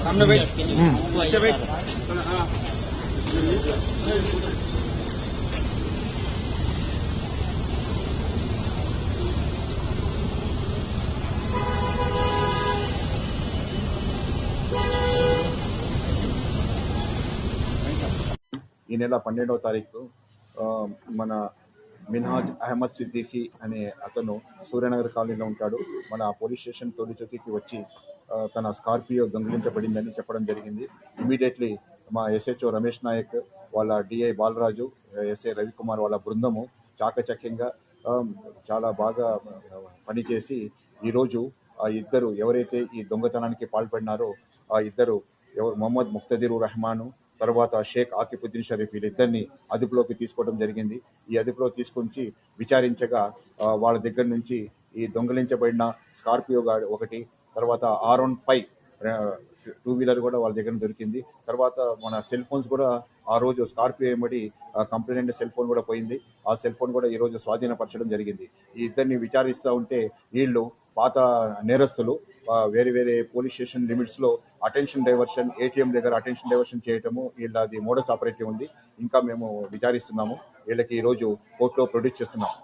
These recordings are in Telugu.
सामने बैठ अच्छा बैठ ఈ నెల 12వ తారీఖు మన మిన్హాజ్ అహ్మద్ సిద్దిఖీ అనే అతను సూర్యనగర్ కాలనీలో ఉంటాడు. మన పోలీస్ స్టేషన్ తొలిచొక్కికి వచ్చి తన స్కార్పియో దొంగిలించబడిందని చెప్పడం జరిగింది. ఇమీడియట్లీ మా ఎస్హెచ్ఓ రమేష్ నాయక్, వాళ్ళ డిఐ బాలరాజు, ఎస్ఐ రవికుమార్ వాళ్ళ బృందము చాకచక్యంగా చాలా బాగా పనిచేసి ఈరోజు ఆ ఇద్దరు ఎవరైతే ఈ దొంగతనానికి పాల్పడినారో ఆ ఇద్దరు మొహమ్మద్ ముక్తదిరు రెహమాను, తర్వాత షేక్ ఆకిఫుద్దీన్ షరీఫ్, వీళ్ళిద్దరిని అదుపులోకి తీసుకోవడం జరిగింది. ఈ అదుపులో తీసుకొచ్చి విచారించగా వాళ్ళ దగ్గర నుంచి ఈ దొంగలించబడిన స్కార్పియో ఒకటి, తర్వాత R15 టూ వీలర్ కూడా వాళ్ళ దగ్గర దొరికింది. తర్వాత మన సెల్ ఫోన్స్ కూడా ఆ రోజు స్కార్పియో ఏమడి కంప్లైంట్ సెల్ ఫోన్ కూడా పోయింది. ఆ సెల్ ఫోన్ కూడా ఈ రోజు స్వాధీనపరచడం జరిగింది. ఈ ఇద్దరిని విచారిస్తూ ఉంటే వీళ్ళు పాత నేరస్తులు, వేరే వేరే పోలీస్ స్టేషన్ లిమిట్స్ లో అటెన్షన్ డైవర్షన్, ఏటీఎం దగ్గర అటెన్షన్ డైవర్షన్ చేయటము వీళ్ళది మోడస్ ఆపరేటివ్ ఉంది. ఇంకా మేము విచారిస్తున్నాము. వీళ్ళకి ఈ రోజు కోర్టులో ప్రొడ్యూస్ చేస్తున్నాము.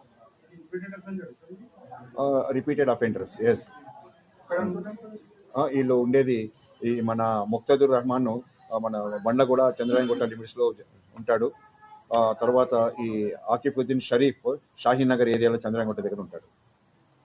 Repeated offenders. ఎస్, వీళ్ళు ఉండేది ఈ మన ముక్తదుర్ రెహమాన్ మన బండ్లగూడ చంద్రాయనగుట్ట లిమిట్స్ లో ఉంటాడు. తర్వాత ఈ ఆకిఫుద్దీన్ షరీఫ్ షాహీన్ నగర్ ఏరియాలో చంద్రాయనగుట్ట దగ్గర ఉంటాడు.